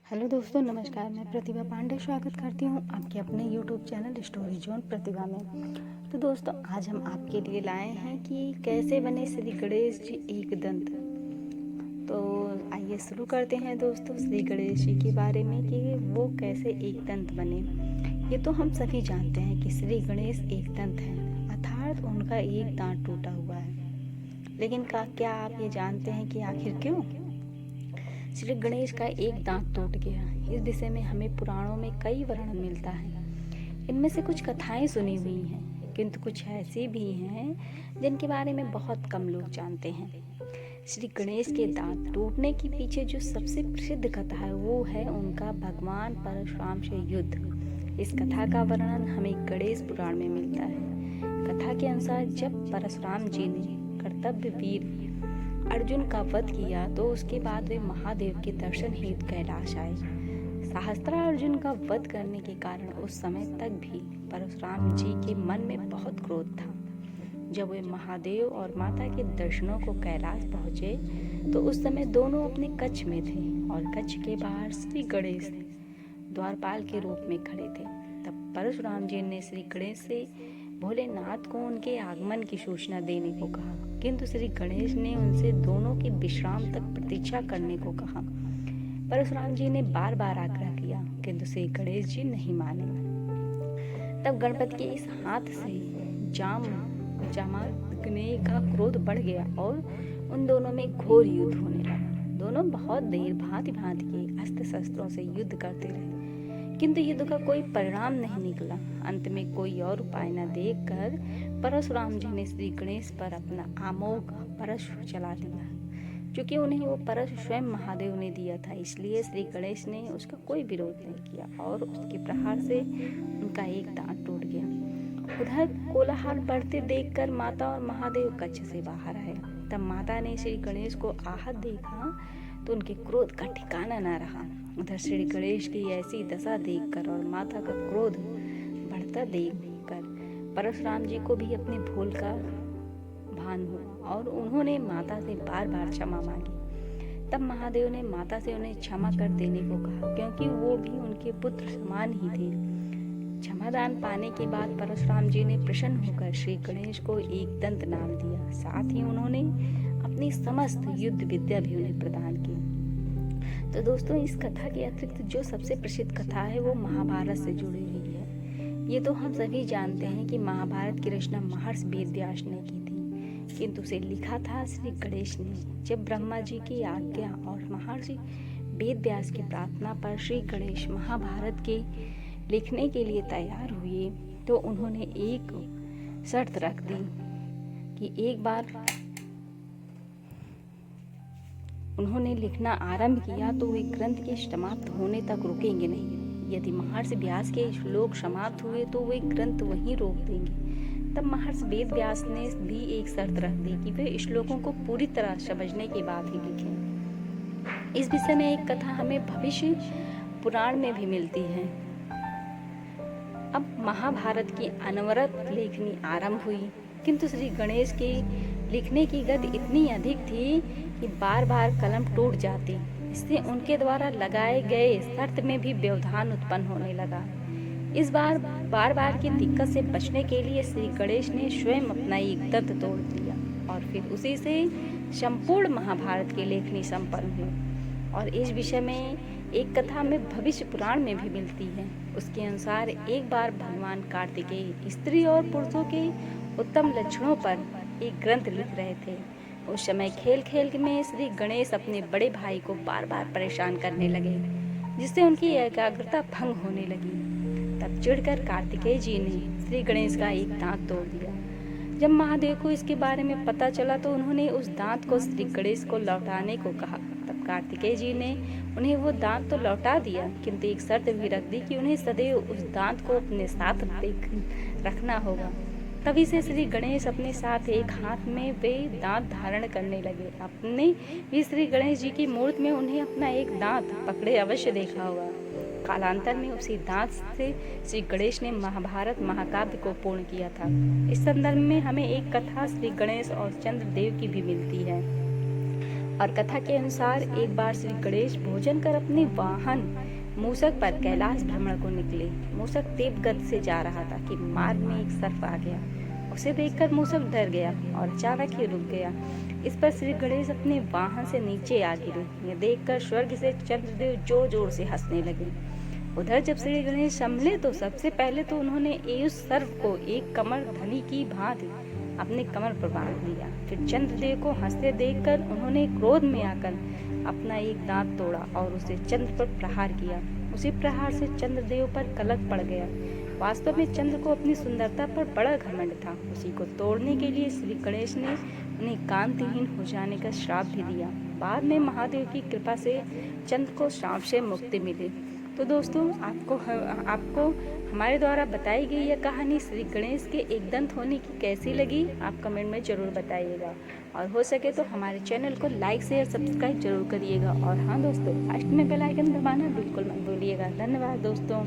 Hello दोस्तों, नमस्कार। मैं प्रतिभा पांडे स्वागत करती हूँ आपके अपने यूट्यूब चैनल स्टोरी जोन प्रतिभा में। तो दोस्तों, आज हम आपके लिए लाए हैं कि कैसे बने श्री गणेश जी एक दंत। तो आइए शुरू करते हैं दोस्तों श्री गणेश जी के बारे में कि वो कैसे एक दंत बने। ये तो हम सभी जानते हैं कि श्री गणेश एक दंत हैं, अर्थात उनका एक दांत टूटा हुआ है। लेकिन क्या आप ये जानते हैं कि आखिर क्यों श्री गणेश का एक दांत टूट गया? इस विषय में हमें पुराणों में कई वर्णन मिलता है। इनमें से कुछ कथाएं सुनी हुई हैं, किंतु कुछ ऐसी भी हैं जिनके बारे में बहुत कम लोग जानते हैं। श्री गणेश के दांत टूटने के पीछे जो सबसे प्रसिद्ध कथा है वो है उनका भगवान परशुराम से युद्ध। इस कथा का वर्णन हमें गणेश पुराण में मिलता है। कथा के अनुसार जब परशुराम जी ने कर्तव्य वीर अर्जुन का वध किया तो उसके बाद वे महादेव के दर्शन हेतु कैलाश आए। सहस्त्रा अर्जुन का वध करने के कारण उस समय तक भी परशुराम जी के मन में बहुत क्रोध था। जब वे महादेव और माता के दर्शनों को कैलाश पहुंचे तो उस समय दोनों अपने कक्ष में थे और कक्ष के बाहर श्री गणेश द्वारपाल के रूप में खड़े थे। तब परशुराम जी ने श्री गणेश से भोलेनाथ को उनके आगमन की सूचना देने को कहा, किंतु श्री गणेश ने उनसे दोनों की विश्राम तक प्रतीक्षा करने को कहा। परशुराम जी ने बार बार आग्रह किया, किंतु श्री गणेश जी नहीं माने। तब गणपति के इस हाथ से जामाग्नि का क्रोध बढ़ गया और उन दोनों में घोर युद्ध होने लगा। दोनों बहुत देर भांति भांति के अस्त्र शस्त्रों से युद्ध करते रहे, किंतु युद्ध का कोई परिणाम नहीं निकला। अंत में कोई और उपाय न देखकर परशुराम जी ने श्री गणेश पर अपना अमोघ परशु चला दिया। क्योंकि उन्हें वो परशु स्वयं महादेव ने दिया था, इसलिए श्री गणेश ने उसका कोई विरोध नहीं किया और उसके प्रहार से उनका एक दांत टूट गया। उधर कोलाहल बढ़ते देखकर माता और महादेव कक्ष से बाहर आए। तब माता ने श्री गणेश को आहत देखा तो उनके क्रोध का ठिकाना न रहा। उधर श्री गणेश की ऐसी दशा देखकर और माता का क्रोध बढ़ता देखकर परशुराम जी को भी अपने भूल का भान हुआ और उन्होंने माता से बार बार क्षमा मांगी। तब महादेव ने माता से उन्हें क्षमा कर देने को कहा, क्योंकि वो भी उनके पुत्र समान ही थे। क्षमादान पाने के बाद परशुराम जी ने प्रसन्न होकर श्री गणेश को एक दंत नाम दिया। साथ ही उन्होंने अपनी समस्त युद्ध विद्या भी उन्हें प्रदान की। तो दोस्तों, इस कथा के अतिरिक्त जो सबसे प्रसिद्ध कथा है वो महाभारत से जुड़ी हुई है। ये तो हम सभी जानते हैं कि महाभारत की रचना महर्षि वेदव्यास ने की थी, किंतु उसे लिखा था श्री गणेश ने। जब ब्रह्मा जी की आज्ञा और महर्षि वेदव्यास की प्रार्थना पर श्री गणेश महाभारत के लिखने के लिए तैयार हुए तो उन्होंने एक शर्त रख दी कि एक बार उन्होंने लिखना आरंभ किया तो वे ग्रंथ के समाप्त होने तक रुकेंगे नहीं। यदि महर्षि व्यास के श्लोक समाप्त हुए तो वे ग्रंथ वहीं रोक देंगे। तब महर्षि वेद व्यास ने भी एक शर्त रख दी कि वे श्लोकों को पूरी तरह समझने के बाद ही लिखें। इस विषय में एक कथा हमें भविष्य पुराण में भी मिलती है। अब महाभारत की अनवरत लेखनी आरंभ हुई, किंतु श्री गणेश के लिखने की गति इतनी अधिक थी कि बार बार कलम टूट जाती। इससे उनके द्वारा लगाए गए शर्त में भी व्यवधान उत्पन्न होने लगा। इस बार बार की दिक्कत से बचने के लिए श्री गणेश ने स्वयं अपना एक दंत तोड़ दिया और फिर उसी से संपूर्ण महाभारत की लेखनी संपन्न हुई। और इस विषय में एक कथा में भविष्य पुराण में भी मिलती है। उसके अनुसार एक बार भगवान कार्तिकेय स्त्री और पुरुषों के उत्तम लक्षणों पर एक ग्रंथ लिख रहे थे। उस समय खेल खेल में श्री गणेश अपने बड़े भाई को बार बार परेशान करने लगे, जिससे उनकी एकाग्रता भंग होने लगी। तब चिढ़कर कार्तिकेय जी ने श्री गणेश का एक दांत तोड़ दिया। जब महादेव को इसके बारे में पता चला तो उन्होंने उस दांत को श्री गणेश को लौटाने को कहा। तब कार्तिकेय जी ने उन्हें वो दांत तो लौटा दिया, किंतु एक शर्त भी रख दी कि उन्हें सदैव उस दांत को अपने साथ रखना होगा। तभी से श्री गणेश अपने साथ एक हाथ में वे दांत धारण करने लगे। आपने भी श्री गणेश जी की मूर्ति में उन्हें अपना एक दांत पकड़े अवश्य देखा होगा। कालांतर में उसी दांत से श्री गणेश ने महाभारत महाकाव्य को पूर्ण किया था। इस संदर्भ में हमें एक कथा श्री गणेश और चंद्रदेव की भी मिलती है। और कथा के अनुसार एक बार श्री गणेश भोजन कर अपने वाहन मूषक पर कैलाश भ्रमण को निकले। मूषक तेज गति से जा रहा था कि मार्ग में एक सर्प आ गया। उसे देखकर मूषक डर गया और अचानक ही रुक गया। इस पर श्री गणेश अपने वाहन से नीचे आ गिरे। यह देखकर स्वर्ग से चंद्रदेव जोर जोर से हंसने लगे। उधर जब श्री गणेश संभले तो सबसे पहले तो उन्होंने उस सर्प को एक कमर धनी की भांति अपने कमर पर बांध लिया। फिर चंद्रदेव को हंसते देखकर उन्होंने क्रोध में आकर अपना एक दांत तोड़ा और उसे चंद्र पर प्रहार किया। उसी प्रहार से चंद्रदेव पर कलंक पड़ गया। वास्तव में चंद्र को अपनी सुंदरता पर बड़ा घमंड था। उसी को तोड़ने के लिए श्री गणेश ने उन्हें कांतिहीन हो जाने का श्राप भी दिया। बाद में महादेव की कृपा से चंद्र को श्राप से मुक्ति मिली। तो दोस्तों, आपको हमारे द्वारा बताई गई यह कहानी श्री गणेश के एकदंत होने की कैसी लगी, आप कमेंट में ज़रूर बताइएगा। और हो सके तो हमारे चैनल को लाइक शेयर सब्सक्राइब जरूर करिएगा। और हाँ दोस्तों, लास्ट में बेल आइकन दबाना बिल्कुल मत भूलिएगा। धन्यवाद दोस्तों।